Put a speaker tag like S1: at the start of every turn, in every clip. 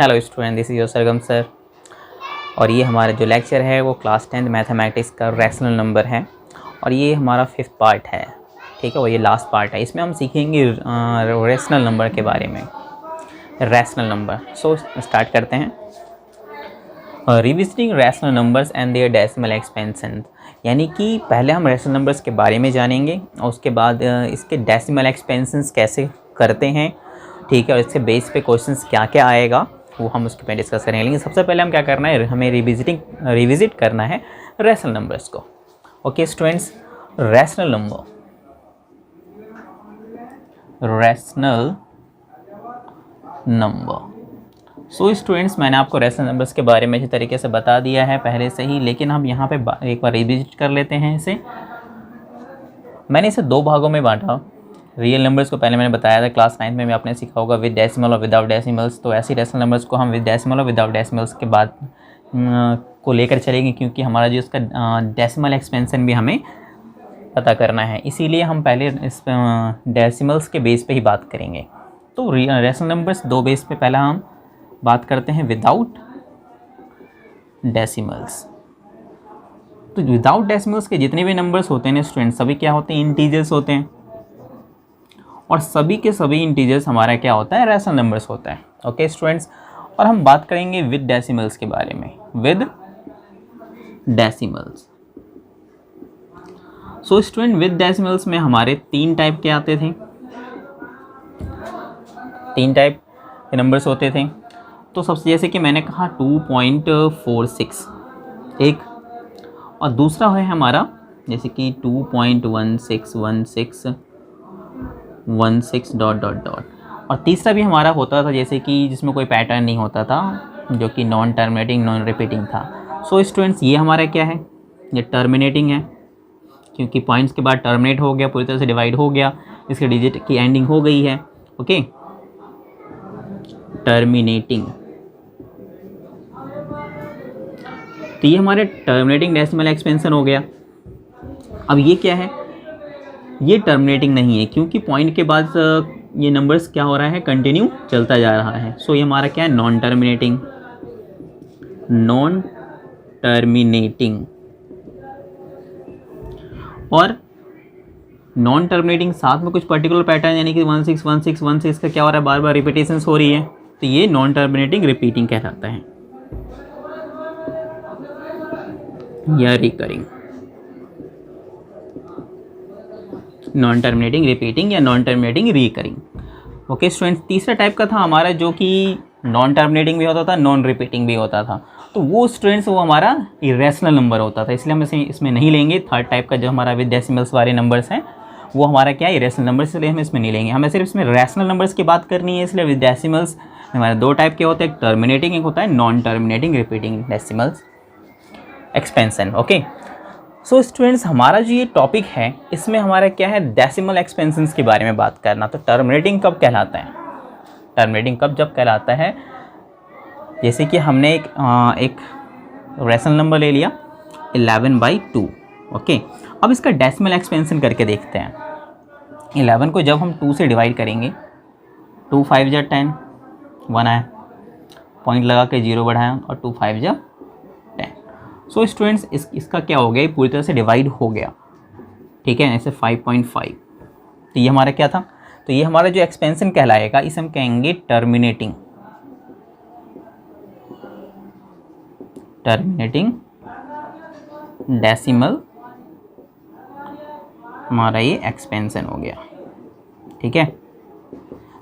S1: Hello student, this is your Sargam sir. और ये हमारा जो लेक्चर है वो क्लास 10th मैथमेटिक्स का रैशनल नंबर है और ये हमारा 5th पार्ट है। ठीक है, और ये लास्ट पार्ट है। इसमें हम सीखेंगे रैशनल नंबर के बारे में। रैशनल नंबर, सो स्टार्ट करते हैं। Revisiting rational numbers and their decimal expansion, यानी कि पहले हम रैशनल नंबर्स के बारे में जानेंगे और उसके बाद इसके डेसिमल एक्सपेंशंस कैसे करते हैं। ठीक है, और इससे बेस पे क्वेश्चंस क्या क्या आएगा वो हम उसके पे डिस्कस करेंगे। लेकिन सबसे पहले हम क्या करना है, हमें रिविजिट करना है रैशनल नंबर्स को। Okay students, rational number. So students, मैंने आपको रैशनल नंबर्स के बारे में अच्छी तरीके से बता दिया है पहले से ही, लेकिन हम यहाँ पे एक बार रिविजिट कर लेते हैं इसे। मैंने इसे दो भागों में बांटा। रियल नंबर्स को पहले मैंने बताया था, क्लास 9 में भी आपने सीखा होगा विद डेसिमल और विदाउट डेसिमल्स। तो ऐसी रैशनल नंबर्स को हम विद डेसिमल और विदाउट डेसिमल्स के बाद को लेकर चलेंगे, क्योंकि हमारा जो इसका डेसिमल एक्सपेंशन भी हमें पता करना है। इसीलिए हम पहले इस डेसिमल्स के बेस पे ही बात करेंगे। तो रैशनल नंबर्स दो बेस पे, पहला हम बात करते हैं विदाउट डेसिमल्स। तो विदाउट डेसिमल्स के जितने भी नंबर्स होते हैं स्टूडेंट, सभी क्या होते हैं, इंटीजर्स होते हैं। और सभी के सभी इंटीजर्स हमारा क्या होता है, रैशनल नंबर्स होता है। ओके स्टूडेंट्स, और हम बात करेंगे विद डेसिमल्स के बारे में। With decimals, so student with decimals में हमारे तीन टाइप के आते थे, तीन टाइप के नंबर्स होते थे। तो सबसे जैसे कि मैंने कहा 2.46 एक, और दूसरा है हमारा जैसे कि 2.1616 डॉट डॉट डॉट, और तीसरा भी हमारा होता था जैसे कि जिसमें कोई पैटर्न नहीं होता था, जो कि नॉन टर्मिनेटिंग नॉन रिपीटिंग था। सो स्टूडेंट्स, ये हमारा क्या है, ये टर्मिनेटिंग है, क्योंकि पॉइंट्स के बाद टर्मिनेट हो गया, पूरी तरह से डिवाइड हो गया, इसके डिजिट की एंडिंग हो गई है। Okay, terminating. तो ये हमारे टर्मिनेटिंग डेसिमल एक्सपेंशन हो गया। अब ये क्या है, ये टर्मिनेटिंग नहीं है, क्योंकि पॉइंट के बाद ये नंबर्स क्या हो रहा है, कंटिन्यू चलता जा रहा है। सो ये हमारा क्या है, नॉन टर्मिनेटिंग। नॉन टर्मिनेटिंग और नॉन टर्मिनेटिंग साथ में कुछ पर्टिकुलर पैटर्न, यानी कि 161616 का क्या हो रहा है, बार बार रिपीटेशंस हो रही है, तो ये नॉन टर्मिनेटिंग रिपीटिंग कहलाता है या रिकरिंग। नॉन टर्मिनेटिंग रिपीटिंग या non terminating recurring. Okay students, तीसरा टाइप का था हमारा जो कि नॉन टर्मिनेटिंग भी होता था, नॉन रिपीटिंग भी होता था। तो वो स्टूडेंट्स वो हमारा इरेशनल नंबर होता था, इसलिए हम इसे इसमें नहीं लेंगे। थर्ड टाइप का जो हमारा विद डेसिमल्स वाले नंबर्स हैं वो हमारा क्या है, इरेशनल नंबर, इसलिए हम इसमें नहीं लेंगे। हमें सिर्फ इसमें रैशनल नंबर्स की बात करनी है, इसलिए विद डेसिमल्स हमारे दो टाइप के होते हैं, एक टर्मिनेटिंग, एक होता है non terminating repeating decimals expansion. Okay, so students, हमारा जो ये टॉपिक है इसमें हमारा क्या है, डेसिमल एक्सपेंशंस के बारे में बात करना। तो टर्मिनेटिंग कब कहलाता है, टर्मिनेटिंग कब जब कहलाता है, जैसे कि हमने एक रैशनल नंबर ले लिया 11/2। ओके, अब इसका डेसिमल एक्सपेंशन करके देखते हैं। 11 को जब हम 2 से डिवाइड करेंगे, 2 5 जा 10, 1 आया, पॉइंट लगा के 0 बढ़ाया और 2 5 जा 10। सो स्टूडेंट्स, इसका क्या हो गया, पूरी तरह से डिवाइड हो गया। ठीक है, ऐसे 5.5। तो ये हमारा क्या था, तो ये हमारा जो एक्सपेंशन कहलाएगा इसे हम कहेंगे टर्मिनेटिंग। टर्मिनेटिंग डेसिमल हमारा ये एक्सपेंशन हो गया। ठीक है,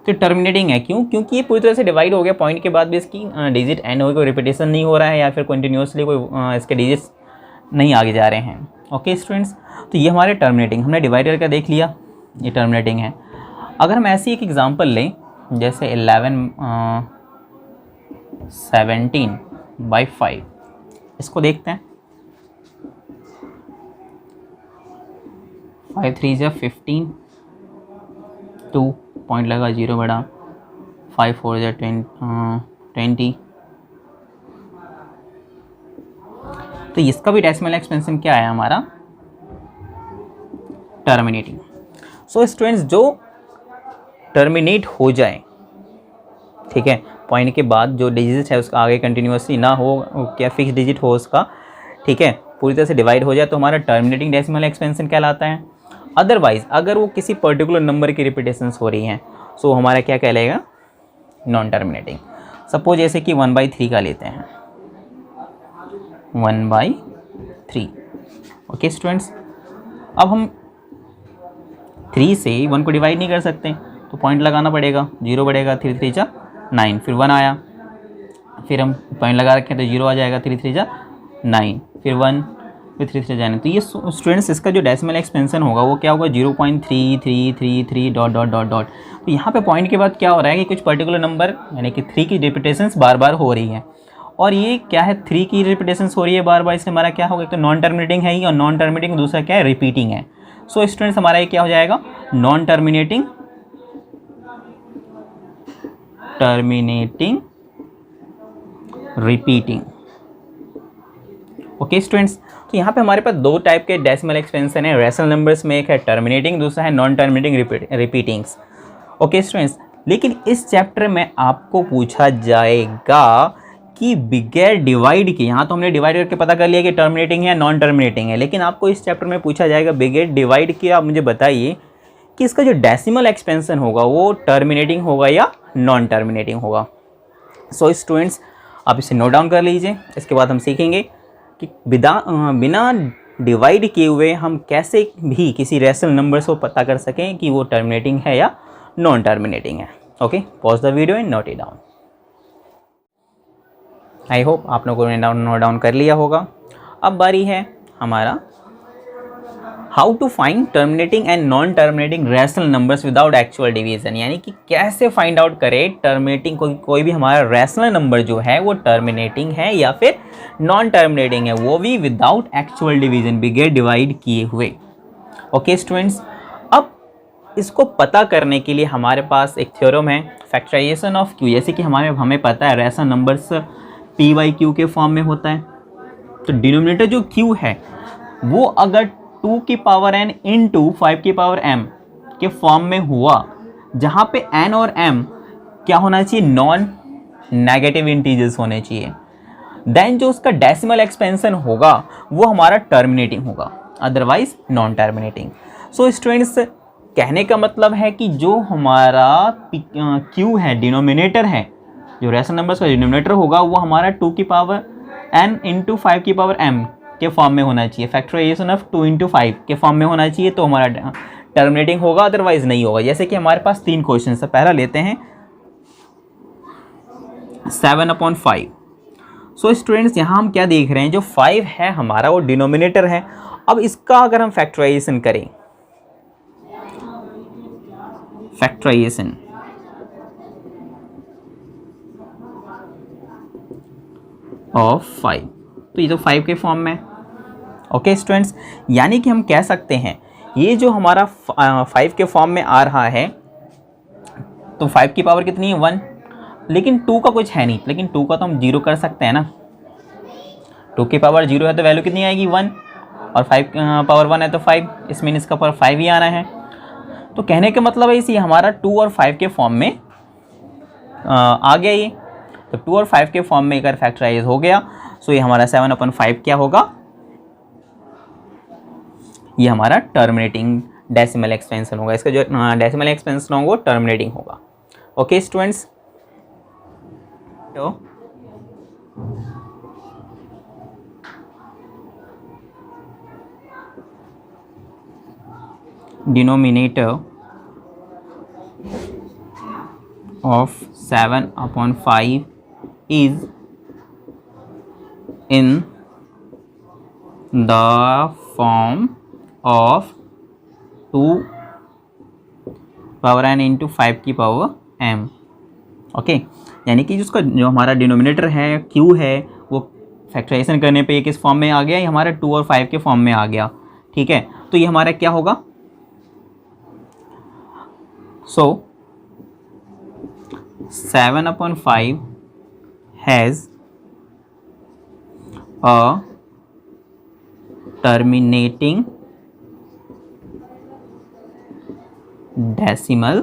S1: तो टर्मिनेटिंग है क्यों, क्योंकि ये पूरी तरह से डिवाइड हो गया, पॉइंट के बाद भी इसकी डिजिट एंड हो, कोई रिपीटेशन नहीं हो रहा है या फिर कंटिन्यूसली कोई इसके डिजिट्स नहीं आगे जा रहे हैं। ओके स्टूडेंट्स, तो ये हमारे टर्मिनेटिंग, हमने डिवाइड करके देख लिया, ये टर्मिनेटिंग है। अगर हम ऐसी एक एग्जांपल लें जैसे 17/5, इसको देखते हैं। 5 3 जा 15, 2 पॉइंट लगा 0 बढ़ा, 5 4 जा 20। तो इसका भी डेसिमल एक्सपेंशन क्या है हमारा, टर्मिनेटिंग। सो स्टूडेंट्स, जो टर्मिनेट हो जाए, ठीक है, पॉइंट के बाद जो डिजिट है उसका आगे कंटिन्यूसली ना हो, क्या फिक्स डिजिट हो उसका, ठीक है, पूरी तरह से डिवाइड हो जाए तो हमारा टर्मिनेटिंग डेसिमल एक्सपेंशन कहलाता है। अदरवाइज अगर वो किसी पर्टिकुलर नंबर की रिपीटेशंस हो रही हैं सो हमारा क्या कहलाएगा, नॉन टर्मिनेटिंग। सपोज जैसे कि 1/3 का लेते हैं, 1/3। ओके स्टूडेंट्स, अब हम 3 से 1 को डिवाइड नहीं कर सकते तो पॉइंट लगाना पड़ेगा, 0 बढ़ेगा, 3 3 जा 9, फिर 1 आया, फिर हम पॉइंट लगा रखे तो 0 आ जाएगा, 3 3 जा 9, फिर 1, फिर 3 3 जाने। तो ये स्टूडेंट्स इसका जो डेसिमल एक्सपेंशन होगा वो क्या होगा, 0.3333 डॉट डॉट डॉट डॉट। तो यहाँ पे पॉइंट के बाद क्या हो रहा है कि कुछ पर्टिकुलर नंबर यानी कि 3 की रिपीटेशंस बार बार हो रही है, और ये क्या है, 3 की रिपीटेशंस हो रही है बार बार, इससे हमारा क्या होगा, एक तो नॉन टर्मिनेटिंग है ही, और नॉन टर्मिनेटिंग दूसरा क्या है, रिपीटिंग है। सो स्टूडेंट्स हमारा ये क्या हो जाएगा, non terminating repeating. Okay students, तो यहाँ पे हमारे पास 2 टाइप के डेसिमल एक्सपेंशन है रेशनल नंबर्स में, एक है टर्मिनेटिंग, दूसरा है नॉन टर्मिनेटिंग रिपीटिंग्स। ओके स्टूडेंट्स, लेकिन इस चैप्टर में आपको पूछा जाएगा कि बिगेर डिवाइड की, यहाँ तो हमने डिवाइड करके पता कर लिया कि टर्मिनेटिंग है नॉन टर्मिनेटिंग है, लेकिन आपको इस चैप्टर में पूछा जाएगा बिगेर डिवाइड की, आप मुझे बताइए कि इसका जो डेसिमल एक्सपेंशन होगा वो टर्मिनेटिंग होगा या नॉन टर्मिनेटिंग होगा। सो स्टूडेंट्स आप इसे नोट डाउन कर लीजिए, इसके बाद हम सीखेंगे कि बिना डिवाइड किए हुए हम कैसे भी किसी रेशनल नंबर को पता कर सकें कि वो टर्मिनेटिंग है या नॉन टर्मिनेटिंग है। Okay, pause the video and note it down. I hope आप लोगों ने नोट डाउन कर लिया होगा। अब बारी है हमारा how to find terminating and non terminating rational numbers without actual division, यानी कि कैसे फाइंड आउट करें टर्मिनेटिंग कोई भी हमारा रेशनल नंबर जो है वो टर्मिनेटिंग है या फिर नॉन टर्मिनेटिंग है, वो भी विदाउट एक्चुअल डिवीजन, बिगेर डिवाइड किए हुए। ओके स्टूडेंट्स, अब इसको पता करने के लिए हमारे पास एक थ्योरम है, फैक्टराइजेशन ऑफ क्यू। जैसे कि हमें पता है रेशनल नंबर्स p/q के फॉर्म में होता है, तो डिनोमिनेटर जो q है वो अगर 2 की पावर n इंटू 5 की पावर m के फॉर्म में हुआ, जहाँ पे n और m क्या होना चाहिए, नॉन नेगेटिव इंटीजर्स होने चाहिए, देन जो उसका डेसिमल एक्सपेंशन होगा वो हमारा टर्मिनेटिंग होगा, otherwise non terminating. So students कहने का मतलब है कि जो हमारा q है, डिनोमिनेटर है, जो रेशनल नंबर्स का डिनोमिनेटर होगा वो हमारा 2 की पावर n इंटू 5 की पावर m के फॉर्म में होना चाहिए, फैक्टराइजेशन ऑफ 2 इंटू 5 के फॉर्म में होना चाहिए, तो हमारा टर्मिनेटिंग होगा, अदरवाइज नहीं होगा। जैसे कि हमारे पास 3 क्वेश्चन है, पहला लेते हैं 7/5। सो स्टूडेंट्स यहाँ हम क्या देख रहे हैं, जो 5 है हमारा वो डिनोमिनेटर है। अब इसका अगर हम फैक्टराइजेशन करें, फैक्टराइजेशन ऑफ 5, तो ये तो 5 के फॉर्म में। ओके स्टूडेंट्स, यानी कि हम कह सकते हैं ये जो हमारा 5 के फॉर्म में आ रहा है, तो 5 की पावर कितनी है, 1, लेकिन 2 का कुछ है नहीं, लेकिन 2 का तो हम 0 कर सकते हैं ना, 2 की पावर 0 है तो वैल्यू कितनी आएगी, 1, और 5 पावर 1 है तो 5, इसमें इसका पावर 5 ही आना है। तो कहने का मतलब है इसी हमारा 2 और 5 के फॉर्म में आ गया ये, तो 2 और 5 के फॉर्म में अगर फैक्टराइज हो गया, सो ये हमारा 7/5 क्या होगा, ये हमारा टर्मिनेटिंग डेसिमल एक्सपेंशन होगा। इसका जो डेसिमल एक्सपेंशन होगा वो टर्मिनेटिंग होगा। ओके स्टूडेंट्स, तो denominator of 7/5 is in the form of 2 power n into 5 की पावर m। ओके, यानी कि जिसका जो हमारा डिनोमिनेटर है q है वो फैक्टराइजेशन करने पे किस फॉर्म में आ गया, ये हमारा 2 और 5 के फॉर्म में आ गया। ठीक है, तो ये हमारा क्या होगा, सो 7/5 has a terminating decimal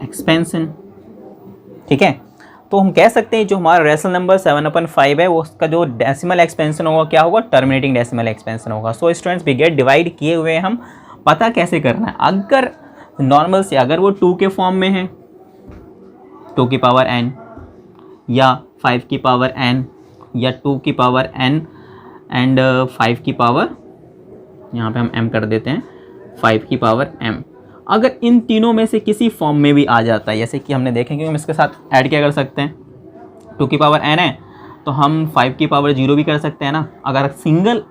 S1: expansion। ठीक है। तो हम कह सकते हैं जो हमारा रेशनल नंबर 7/5 है वो उसका जो डेसिमल एक्सपेंशन होगा क्या होगा, टर्मिनेटिंग डेसिमल एक्सपेंशन होगा। सो स्टूडेंट्स बिगेट डिवाइड किए हुए हम पता कैसे करना है, अगर नॉर्मल से अगर वो 2 के फॉर्म में है 2 की पावर n या 5 की पावर n या 2 की पावर n एंड 5 की पावर, यहाँ पे हम m कर देते हैं 5 की पावर m, अगर इन तीनों में से किसी फॉर्म में भी आ जाता है, जैसे कि हमने देखें कि हम इसके साथ ऐड क्या कर सकते हैं, 2 की पावर n है तो हम 5 की पावर 0 भी कर सकते हैं ना। अगर सिंगल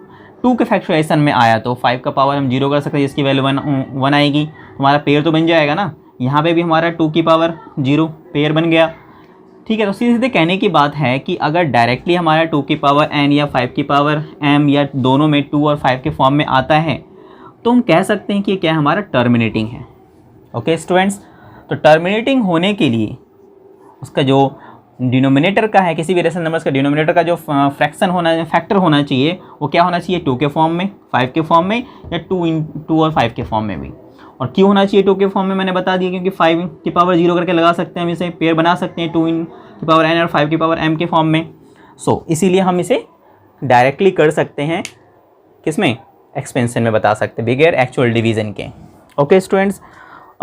S1: 2 के फैक्टराइजेशन में आया तो 5 का पावर हम 0 कर सकते हैं, जिसकी वैल्यू 1 आएगी, हमारा पेयर तो बन जाएगा ना। यहाँ पे भी हमारा 2 की पावर 0 पेयर बन गया, ठीक है। तो सीधे सीधे कहने की बात है कि अगर डायरेक्टली हमारा 2 की पावर n या 5 की पावर m या दोनों में 2 और 5 के फॉर्म में आता है तो हम कह सकते हैं कि क्या हमारा टर्मिनेटिंग है। ओके स्टूडेंट्स, तो टर्मिनेटिंग होने के लिए उसका जो डिनोमिनेटर का है, किसी भी रेशनल नंबर्स का डिनोमिनेटर का जो फ्रैक्शन होना फैक्टर होना चाहिए वो क्या होना चाहिए, 2 के फॉर्म में, 5 के फॉर्म में या 2 और 5 के फॉर्म में भी। और क्यों होना चाहिए 2 के फॉर्म में, मैंने बता दिया क्योंकि 5 की पावर 0 करके लगा सकते हैं, हम इसे पेयर बना सकते हैं 2 की पावर n और 5 की पावर m के फॉर्म में। सो इसीलिए हम इसे डायरेक्टली कर सकते हैं, किसमें, एक्सपेंशन में बता सकते हैं बगैर एक्चुअल डिवीज़न के। ओके स्टूडेंट्स,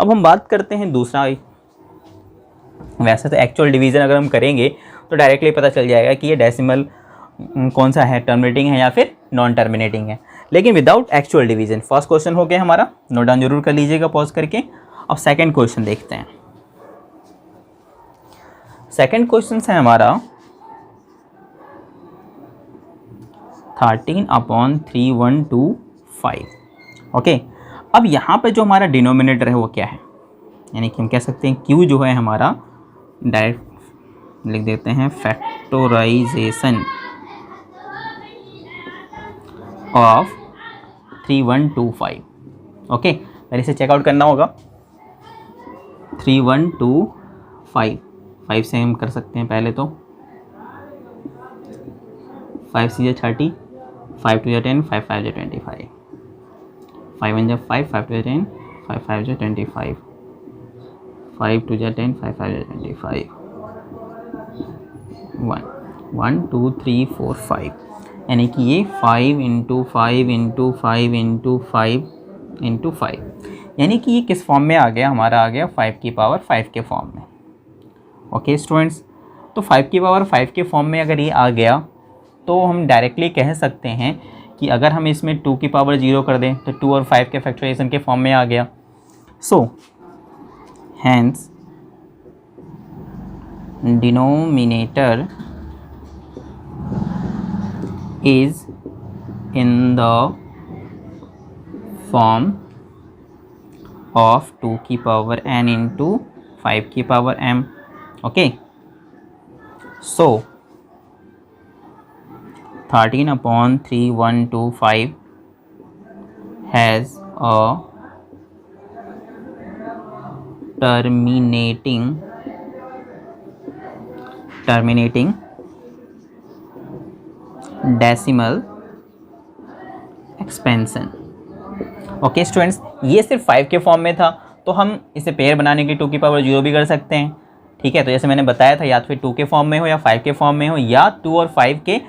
S1: अब हम बात करते हैं दूसरा। वैसे तो एक्चुअल डिवीज़न अगर हम करेंगे तो डायरेक्टली पता चल जाएगा कि ये डेसिमल कौन सा है, टर्मिनेटिंग है या फिर नॉन टर्मिनेटिंग है, लेकिन without actual division. First question हो गया हमारा, नोट डाउन जरूर कर लीजिएगा पॉज करके। अब सेकंड क्वेश्चन देखते हैं। सेकंड क्वेश्चन है हमारा 13/3125। ओके, अब यहाँ पे जो हमारा डिनोमिनेटर है वो क्या है, यानी कि हम कह सकते हैं Q जो है हमारा, डायरेक्ट लिख देते हैं फैक्टराइजेशन ऑफ 3125। ओके, पहले इसे चेकआउट करना होगा। 3125, 5 से हम कर सकते हैं पहले तो, 5 से 30, 5 to 10, 5 5 25, 5 1 5, 5 to 10, 5 5 25, 5 to 10, 5 5 25, 1 2 3 4 5, यानी कि ये 5 × 5 × 5 × 5 × 5, यानी कि ये किस फॉर्म में आ गया, हमारा आ गया 5 की पावर 5 के फॉर्म में। ओके स्टूडेंट्स, तो 5 की पावर 5 के फॉर्म में अगर ये आ गया तो हम डायरेक्टली कह सकते हैं कि अगर हम इसमें 2 की पावर 0 कर दें तो 2 और 5 के फैक्टराइजेशन के फॉर्म में आ गया। So hence denominator is in the form of 2 की पावर n into 5 की power m। Okay, so 13/3125 has a terminating decimal expansion. Okay students, ये सिर्फ 5 के फॉर्म में था तो हम इसे पेयर बनाने के 2 की पावर 0 भी कर सकते हैं, ठीक है। तो जैसे मैंने बताया था, या तो फिर 2 के फॉर्म में हो या 5 के फॉर्म में हो या 2 और 5 के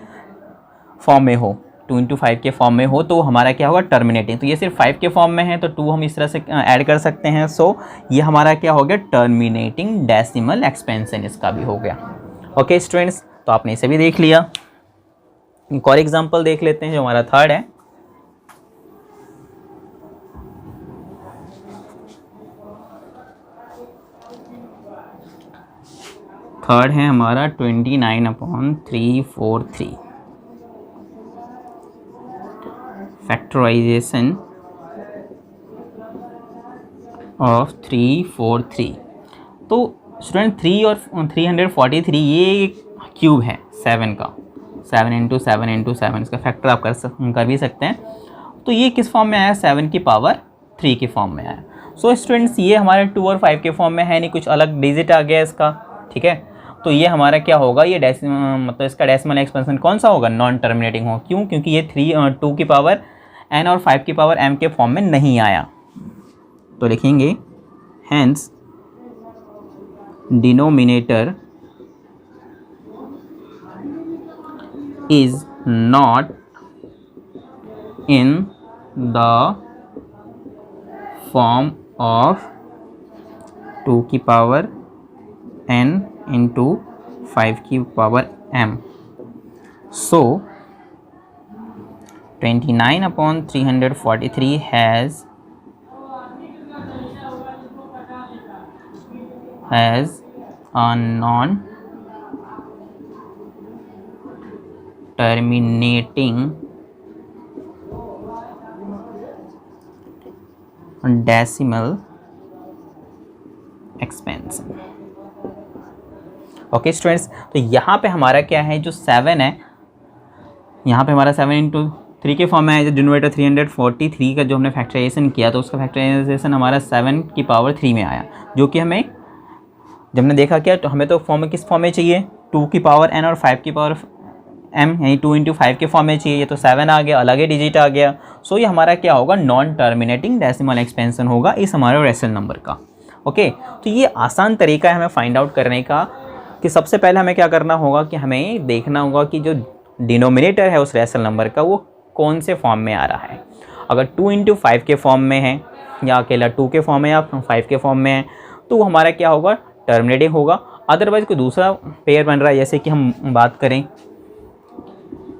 S1: फॉर्म में हो, 2 × 5 के फॉर्म में हो, तो हमारा क्या होगा, टर्मिनेटिंग। तो ये सिर्फ 5 के फॉर्म में है तो 2 हम इस तरह से ऐड कर सकते हैं। सो ये हमारा क्या हो गया, टर्मिनेटिंग डेसिमल एक्सपेंशन, इसका भी हो गया। ओके स्टूडेंट्स, तो आपने इसे भी देख लिया। एक और एग्जाम्पल देख लेते हैं जो हमारा थर्ड है। थर्ड है हमारा 29/343 फैक्टराइजेशन ऑफ 343। तो स्टूडेंट 3 और 343 ये क्यूब है 7 का, 7 × 7 × 7, इसका फैक्टर आप कर भी सकते हैं। तो ये किस फॉर्म में आया, 7 की पावर 3 के फॉर्म में आया। सो स्टूडेंट्स, ये हमारे 2 और 5 के फॉर्म में है नहीं, कुछ अलग डिजिट आ गया इसका, ठीक है। तो ये हमारा क्या होगा, ये मतलब इसका डेसिमल एक्सपेंशन कौन सा होगा, नॉन टर्मिनेटिंग हो। क्यों, क्योंकि ये 2 की पावर n और 5 की पावर m के फॉर्म में नहीं आया। तो लिखेंगे hence denominator is not in the form of 2 की पावर n इंटू 5 की power m. So 29/343 has a non-terminating decimal expansion. Okay students, तो यहाँ पे हमारा क्या है, जो 7 है, यहाँ पे हमारा 7 इंटू 3 के फॉर्म में है. जो डिनोमिनेटर 343 का जो हमने फैक्टराइजेशन किया तो उसका फैक्टराइजेशन हमारा 7 की पावर 3 में आया, जो कि हमें जब हमने देखा क्या, तो हमें तो फॉर्म में किस फॉर्म में चाहिए, 2 की पावर n और 5 की पावर m, यानी 2 इंटू 5 के फॉर्म में चाहिए. ये तो 7 आ गया, अलग ही डिजिट आ गया. सो ये हमारा क्या होगा, नॉन टर्मिनेटिंग डेसिमल एक्सपेंशन होगा इस हमारे रेशनल नंबर का. ओके, तो ये आसान तरीका है हमें फाइंड आउट करने का कि सबसे पहले हमें क्या करना होगा कि हमें देखना होगा कि जो डिनोमिनेटर है उस रेशनल नंबर का वो कौन से फॉर्म में आ रहा है. अगर 2 इंटू 5 के फॉर्म में है, या अकेला 2 के फॉर्म में या 5 के फॉर्म में है, तो वो हमारा क्या होगा, टर्मिनेटिंग होगा. अदरवाइज कोई दूसरा पेयर बन रहा है, जैसे कि हम बात करें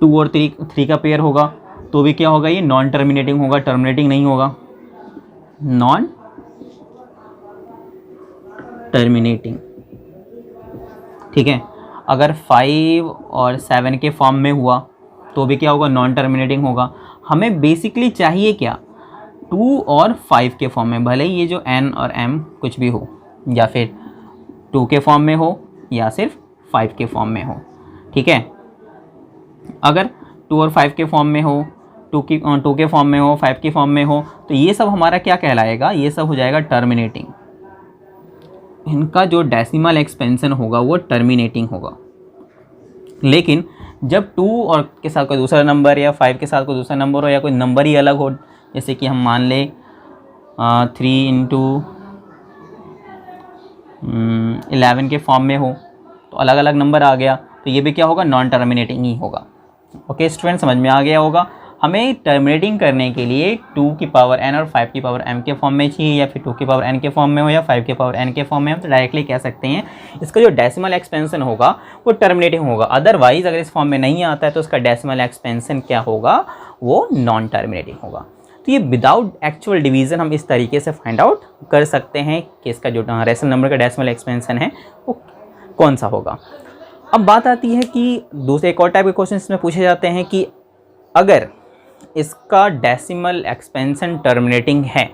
S1: 2 और 3 का पेयर होगा, तो भी क्या होगा, ये नॉन टर्मिनेटिंग होगा, टर्मिनेटिंग नहीं होगा, नॉन टर्मिनेटिंग. ठीक है. अगर 5 और 7 के फॉर्म में हुआ तो भी क्या होगा, नॉन टर्मिनेटिंग होगा. हमें बेसिकली चाहिए क्या, 2 और 5 के फॉर्म में, भले ही ये जो n और m कुछ भी हो, या फिर 2 के फॉर्म में हो या सिर्फ 5 के फॉर्म में हो. ठीक है. अगर 2 और 5 के फॉर्म में हो, 2 के फॉर्म में हो, 5 के फॉर्म में हो, तो ये सब हमारा क्या कहलाएगा, ये सब हो जाएगा टर्मिनेटिंग. इनका जो डेसिमल एक्सपेंशन होगा वो टर्मिनेटिंग होगा. लेकिन जब 2 और के साथ कोई दूसरा नंबर या 5 के साथ कोई दूसरा नंबर हो, या कोई नंबर ही अलग हो, जैसे कि हम मान लें 3 इंटू 11 के फॉर्म में हो, तो अलग अलग नंबर आ गया, तो ये भी क्या होगा, नॉन टर्मिनेटिंग ही होगा. ओके स्टूडेंट, समझ में आ गया होगा. हमें टर्मिनेटिंग करने के लिए 2 की पावर n और 5 की पावर m के फॉर्म में चाहिए, या फिर 2 की पावर n के फॉर्म में हो या 5 की पावर n के फॉर्म में हो, तो डायरेक्टली कह सकते हैं इसका जो डेसिमल एक्सपेंशन होगा वो टर्मिनेटिंग होगा. अदरवाइज अगर इस फॉर्म में नहीं आता है तो उसका डेसिमल एक्सपेंशन क्या होगा, वो नॉन टर्मिनेटिंग होगा. तो ये विदाउट एक्चुअल डिवीज़न हम इस तरीके से फाइंड आउट कर सकते हैं कि इसका जो रेशनल नंबर का डेसिमल एक्सपेंशन है वो कौन सा होगा. अब बात आती है कि दूसरे एक और टाइप के क्वेश्चन इसमें पूछे जाते हैं कि अगर इसका डेसिमल एक्सपेंशन टर्मिनेटिंग है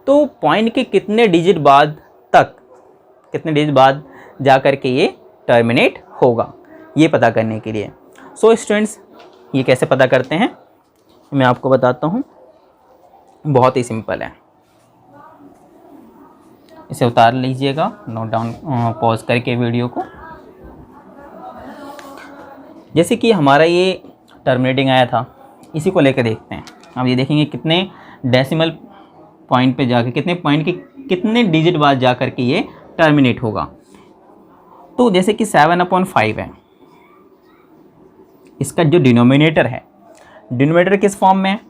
S1: तो पॉइंट के कितने डिजिट बाद जा कर के ये टर्मिनेट होगा, ये पता करने के लिए. सो स्टूडेंट्स, ये कैसे पता करते हैं मैं आपको बताता हूँ. बहुत ही सिंपल है. इसे उतार लीजिएगा, नोट डाउन, पॉज करके वीडियो को. जैसे कि हमारा ये टर्मिनेटिंग आया था, इसी को लेकर देखते हैं. अब ये देखेंगे कितने डेसिमल पॉइंट पे जाकर, कितने पॉइंट के कितने डिजिट बाद जा कर के ये टर्मिनेट होगा. तो जैसे कि 7/5 है, इसका जो डिनोमिनेटर है, डिनोमिनेटर किस फॉर्म में है,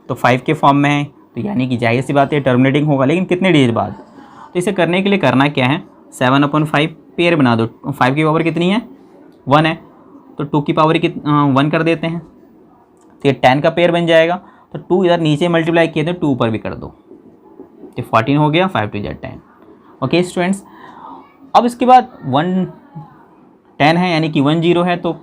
S1: तो 5 के फॉर्म में है, तो यानी कि जाहिर सी बात है टर्मिनेटिंग होगा, लेकिन कितने डिजिट बाद. तो इसे करने के लिए करना क्या है, 7/5 पेयर बना दो. 5 की पावर कितनी है, 1 है, तो 2 की पावर 1 कर देते हैं, तो ये 10 का पेयर बन जाएगा. तो 2 इधर नीचे मल्टीप्लाई किए तो 2 ऊपर भी कर दो, तो 14 हो गया, 5 2 जा 10. ओके स्टूडेंट्स, अब इसके बाद 10 है, यानी कि 10 है, तो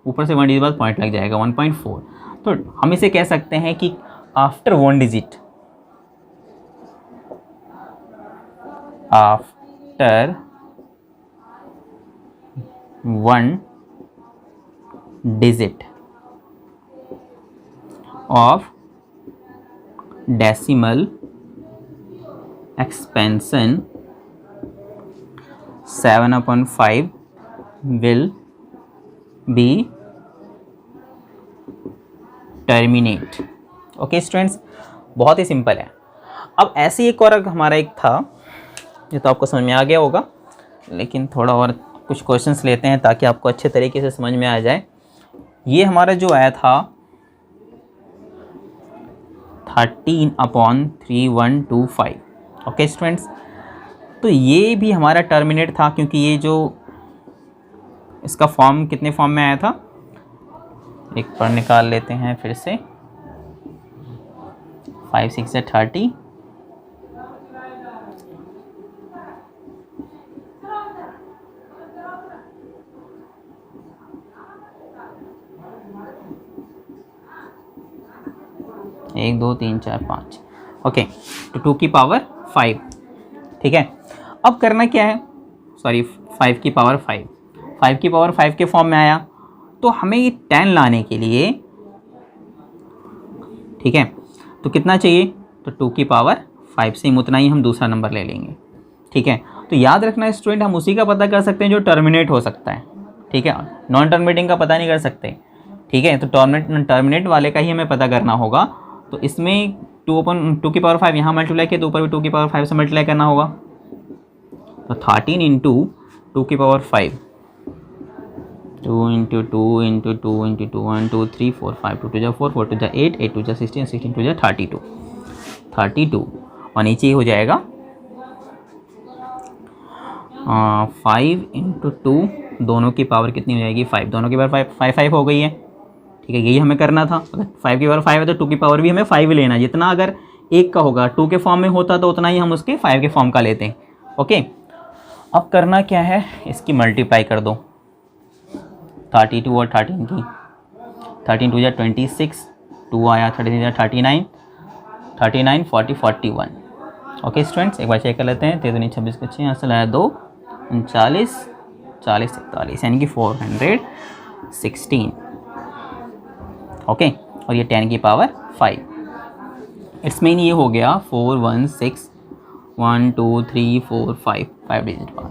S1: ऊपर से 1 डिजिट बाद पॉइंट लग जाएगा 1.4. तो हम इसे कह सकते हैं कि after 1 digit, after 1 digit of decimal expansion 7/5 will be terminate. Okay students, बहुत ही सिंपल है. अब ऐसे एक और हमारा एक था, ये तो आपको समझ में आ गया होगा. लेकिन थोड़ा और कुछ क्वेश्चंस लेते हैं ताकि आपको अच्छे तरीके से समझ में आ जाए। ये हमारा जो आया था 13/3125। ओके स्टूडेंट्स, तो ये भी हमारा टर्मिनेट था, क्योंकि ये जो इसका फॉर्म कितने फॉर्म में आया था, एक बार निकाल लेते हैं फिर से। 5 6 से 30, एक 2 3 4 5। ओके, तो 2 की पावर 5। ठीक है, अब करना क्या है, सॉरी 5 की पावर 5, 5 की पावर 5 के फॉर्म में आया, तो हमें ये 10 लाने के लिए, ठीक है, तो कितना चाहिए, तो 2 की पावर 5 से उतना ही हम दूसरा नंबर ले लेंगे। ठीक है, तो याद रखना स्टूडेंट, हम उसी का पता कर सकते हैं जो टर्मिनेट हो सकता है। ठीक है, नॉन टर्मिनेटिंग का पता नहीं कर सकते। ठीक है, तो टर्मिनेट वाले का ही हमें पता करना होगा। तो इसमें 2 की पावर 5 यहाँ मल्टीप्लाई किया, तो ऊपर भी 2 की पावर 5 से मल्टीप्लाई करना होगा। तो 13 इंटू 2 की पावर 5, 2 इंटू 2 इंटू 2 इंटू 2, 1 2 3 4 5, 2 2 4 4 2 8, 8 2 16, 16 2 32, 32, और नीचे ही हो जाएगा 5 इंटू 2, दोनों की पावर कितनी हो जाएगी 5, दोनों की पावर 5 5 हो गई है। ठीक है, यही हमें करना था। अगर 5 की पावर 5 है तो 2 की पावर भी हमें 5 लेना है। जितना अगर 1 का होगा 2 के फॉर्म में होता तो उतना ही हम उसके 5 के फॉर्म का लेते हैं। ओके, अब करना क्या है, इसकी मल्टीप्लाई कर दो 32 और 13 की, 13 2 26, 2 आया, 13 39, 39 40 41। ओके स्टूडेंट्स, एक बार चेक कर लेते हैं। 13 26 के 6, यहाँ से लाया 2, 39 40 41, यानी कि 416। ओके, और ये 10 की पावर 5। इट्स मीन ये हो गया 4 1 6 1 2 3 4 5, 5 डिजिट बाद,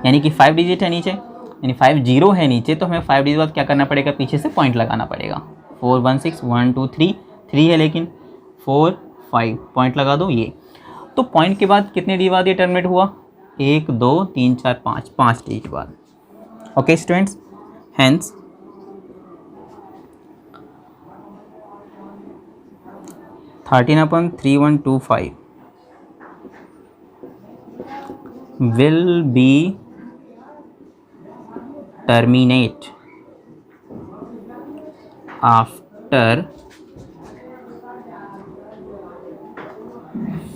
S1: यानी कि 5 डिजिट है नीचे, यानी 5 0 है नीचे, तो हमें 5 डिजिट बाद क्या करना पड़ेगा, पीछे से पॉइंट लगाना पड़ेगा। 4 1 6 1 2 3, 3 है लेकिन 4 5, पॉइंट लगा दो ये। तो पॉइंट के बाद कितने डिजिट बाद ये टर्मिनेट हुआ, 1 2 3 4 5, 5 डिजिट बाद। Okay students, hence 13/3125 will be terminate after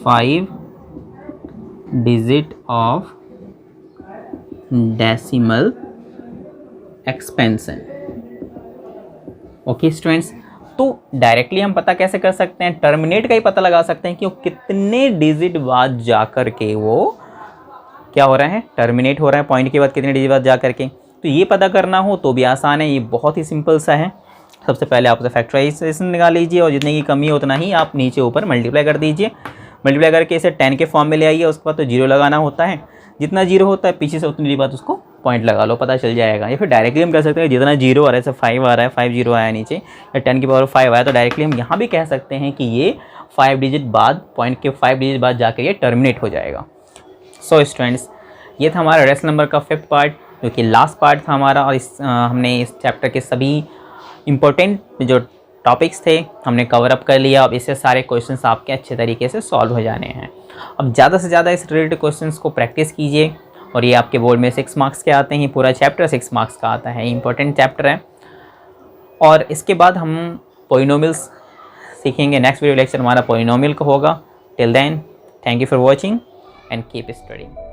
S1: 5 digit of decimal expansion। Okay students, तो डायरेक्टली हम पता कैसे कर सकते हैं, टर्मिनेट का ही पता लगा सकते हैं कि वो कितने डिजिट बाद जा कर के वो क्या हो रहा है, टर्मिनेट हो रहा है, पॉइंट के बाद कितने डिजिट बाद जा कर के। तो ये पता करना हो तो भी आसान है, ये बहुत ही सिंपल सा है। सबसे पहले आप फैक्टराइजेशन निकाल लीजिए, और जितने की कमी है उतना ही आप नीचे ऊपर मल्टीप्लाई कर दीजिए। मल्टीप्लाई करके इसे 10 के फॉर्म में ले आइए, उसके बाद तो 0 लगाना होता है, जितना 0 होता है पीछे से उतनी बात उसको पॉइंट लगा लो, पता चल जाएगा। या फिर डायरेक्टली हम कह सकते हैं जितना 0 आ रहा है, जैसे 5 आ रहा है, 5 0 आया नीचे, या 10 की पावर 5 आया, तो डायरेक्टली हम यहाँ भी कह सकते हैं कि ये 5 डिजिट बाद, पॉइंट के 5 डिजिट बाद जाकर ये टर्मिनेट हो जाएगा। सो स्टूडेंट्स, ये था हमारा रेस्ट नंबर का 5th पार्ट, जो कि लास्ट पार्ट था हमारा, और हमने इस चैप्टर के सभी इम्पोर्टेंट जो टॉपिक्स थे हमने कवर अप कर लिया। अब इससे सारे क्वेश्चंस आपके अच्छे तरीके से सॉल्व हो जाने हैं। अब ज़्यादा से ज़्यादा इस रिलेटेड क्वेश्चंस को प्रैक्टिस कीजिए, और ये आपके बोर्ड में 6 मार्क्स के आते हैं, पूरा चैप्टर 6 मार्क्स का आता है, इंपॉर्टेंट चैप्टर है। और इसके बाद हम पॉलिनोमियल्स सीखेंगे, नेक्स्ट वीडियो लेक्चर हमारा पॉलिनोमियल का होगा। Till then, thank you for watching and keep studying.